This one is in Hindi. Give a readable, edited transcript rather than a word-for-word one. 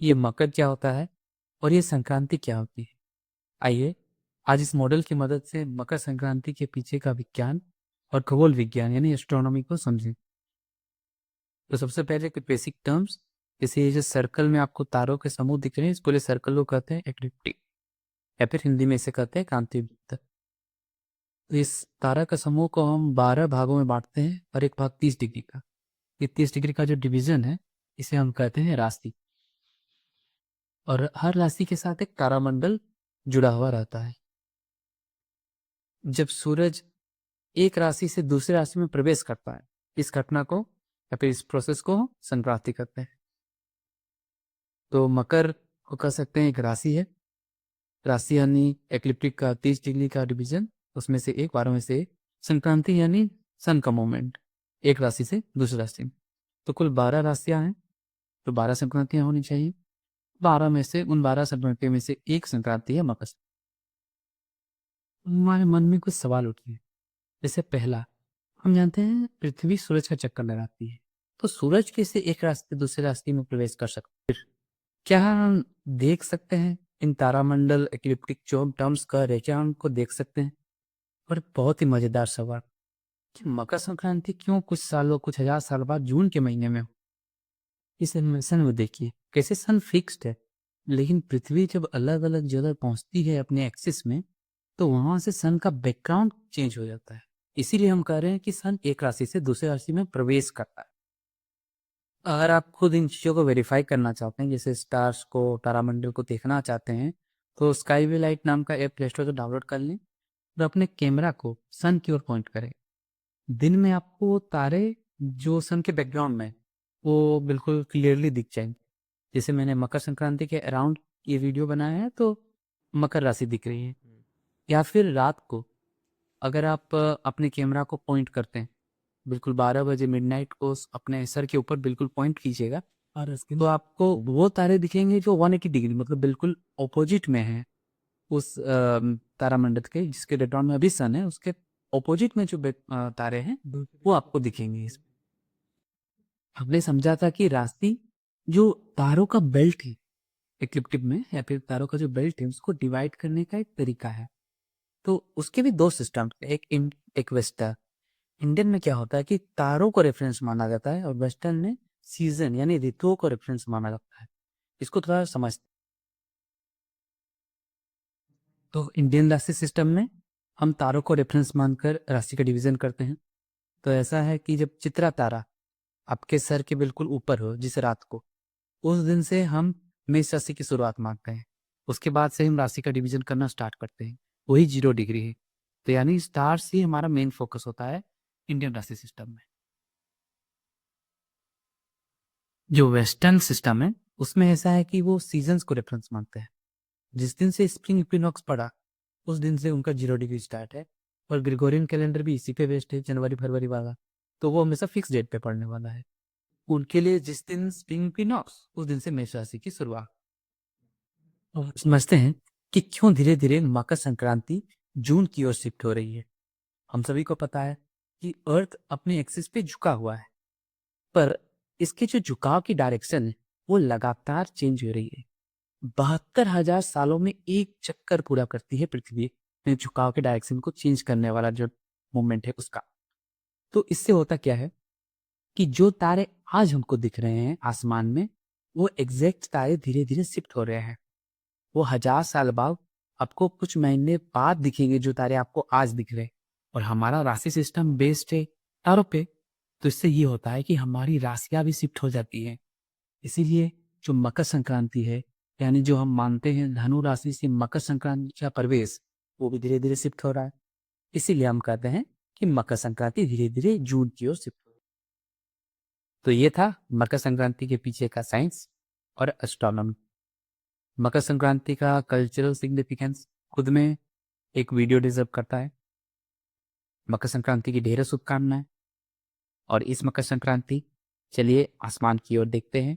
ये मकर क्या होता है और ये संक्रांति क्या होती है। आइए आज इस मॉडल की मदद से मकर संक्रांति के पीछे का विज्ञान और खगोल विज्ञान यानी एस्ट्रोनॉमी को समझें। तो सबसे पहले कुछ बेसिक टर्म्स, जैसे ये जो सर्कल में आपको तारों के समूह दिख रहे हैं, इसको सर्कल को कहते हैं एक्लिप्टिक या फिर हिंदी में इसे कहते हैं कांति वृत्त। तो इस तारा का समूह को हम 12 भागों में बांटते हैं और एक भाग 30 डिग्री का। ये 30 डिग्री का जो डिवीजन है इसे हम कहते हैं राशि, और हर राशि के साथ एक तारामंडल जुड़ा हुआ रहता है। जब सूरज एक राशि से दूसरी राशि में प्रवेश करता है, इस घटना को या फिर इस प्रोसेस को संक्रांति कहते हैं। तो मकर को कह सकते हैं एक राशि है। राशि यानी एक्लिप्टिक का 30 डिग्री का डिवीजन, उसमें से एक 12 में से संक्रांति यानी सन का मूवमेंट एक राशि से दूसरी राशि में। तो कुल 12 राशियां हैं, तो 12 संक्रांतियां होनी चाहिए। 12 में से उन 12 संक्रांति में से एक संक्रांति है मकर। हमारे मन में कुछ सवाल उठते हैं। जैसे पहला, हम जानते हैं पृथ्वी सूरज का चक्कर लगाती है, तो सूरज कैसे एक राशि से दूसरे राशि में प्रवेश कर सकते हैं? क्या हम देख सकते हैं इन तारामंडल एक्लिप्टिक जो टर्म्स का रेखांकन को देख सकते हैं? और बहुत ही मजेदार सवाल कि मकर संक्रांति क्यों कुछ सालों कुछ हजार साल बाद जून के महीने में हो? इस एनिमेशन में देखिए कैसे सन फिक्स्ड है, लेकिन पृथ्वी जब अलग अलग जगह पहुंचती है अपने एक्सिस में, तो वहां से सन का बैकग्राउंड चेंज हो जाता है। इसीलिए हम कह रहे हैं कि सन एक राशि से दूसरी राशि में प्रवेश करता है। अगर आप खुद इन चीज़ों को वेरीफाई करना चाहते हैं, जैसे स्टार्स को, तारामंडल को देखना चाहते हैं, तो स्काईवे लाइट नाम का ऐप प्ले स्टोर से डाउनलोड कर लें और अपने कैमरा को सन की ओर पॉइंट करें। दिन में आपको वो तारे जो सन के बैकग्राउंड में वो बिल्कुल क्लियरली दिख जाएंगे। जैसे मैंने मकर संक्रांति के अराउंड ये वीडियो बनाया है, तो मकर राशि दिख रही है। या फिर रात को अगर आप अपने कैमरा को पॉइंट करते हैं, बिल्कुल 12 बजे मिडनाइट को अपने सर के ऊपर बिल्कुल पॉइंट कीजिएगा, तो आपको वो तारे दिखेंगे जो 180 डिग्री मतलब बिल्कुल ऑपोजिट में है उस तारामंडल के, जिसके बैकग्राउंड में अभी सन है, उसके ऑपोजिट में जो तारे हैं वो आपको दिखेंगे। इसमें हमने समझा था कि राशि जो तारों का बेल्ट है इक्लिप्टिक में, या फिर तारों का जो बेल्ट है उसको डिवाइड करने का एक तरीका है। तो उसके भी दो सिस्टम, एक वेस्टर्न। इंडियन में क्या होता है कि तारों को रेफरेंस माना जाता है, और वेस्टर्न में सीजन यानी ऋतुओं को रेफरेंस माना जाता है। इसको थोड़ा समझते। तो इंडियन राशि सिस्टम में हम तारों को रेफरेंस मानकर राशि का डिवीजन करते हैं। तो ऐसा है कि जब चित्रा तारा आपके सर के बिल्कुल ऊपर हो जिस रात को, उस दिन से हम मेष राशि की शुरुआत मानते हैं। उसके बाद से हम राशि का डिवीजन करना स्टार्ट करते हैं, वही 0 डिग्री है। तो यानी स्टार्स ही हमारा मेन फोकस होता है इंडियन राशि सिस्टम में। जो वेस्टर्न सिस्टम है उसमें ऐसा है कि वो सीजन्स को रेफरेंस मानते हैं। जिस दिन से स्प्रिंग इक्विनॉक्स पड़ा उस दिन से उनका 0 डिग्री स्टार्ट है, और ग्रेगोरियन कैलेंडर भी इसी पे बेस्ड है, जनवरी फरवरी वाला। तो वो हमेशा फिक्स डेट पे पड़ने वाला है उनके लिए। जिस दिन स्प्रिंग इक्विनॉक्स उस दिन से मेष राशि की शुरुआत। और समझते हैं कि क्यों धीरे धीरे मकर संक्रांति जून की ओर शिफ्ट हो रही है। हम सभी को पता है कि अर्थ अपने एक्सिस पे झुका हुआ है, पर इसके जो झुकाव की डायरेक्शन है वो लगातार चेंज हो रही है। 72,000 सालों में एक चक्कर पूरा करती है पृथ्वी में झुकाव के डायरेक्शन को चेंज करने वाला जो मूवमेंट है उसका। तो इससे होता क्या है कि जो तारे आज हमको दिख रहे हैं आसमान में, वो एग्जैक्ट तारे धीरे धीरे शिफ्ट हो रहे हैं। वो 1000 साल बाद आपको कुछ महीने बाद दिखेंगे जो तारे आपको आज दिख रहे हैं। और हमारा राशि सिस्टम बेस्ड है तारों पे, तो इससे ये होता है कि हमारी राशियां भी शिफ्ट हो जाती हैं। इसीलिए जो मकर संक्रांति है, यानी जो हम मानते हैं धनु राशि से मकर संक्रांति का प्रवेश, वो भी धीरे धीरे शिफ्ट हो रहा है। इसीलिए हम कहते हैं कि मकर संक्रांति धीरे धीरे जून की ओर शिफ्ट हो रही है। तो ये था मकर संक्रांति के पीछे का साइंस और एस्ट्रोनॉमी। मकर संक्रांति का कल्चरल सिग्निफिकेंस खुद में एक वीडियो डिजर्व करता है। मकर संक्रांति की ढेरों शुभकामनाएं। और इस मकर संक्रांति चलिए आसमान की ओर देखते हैं।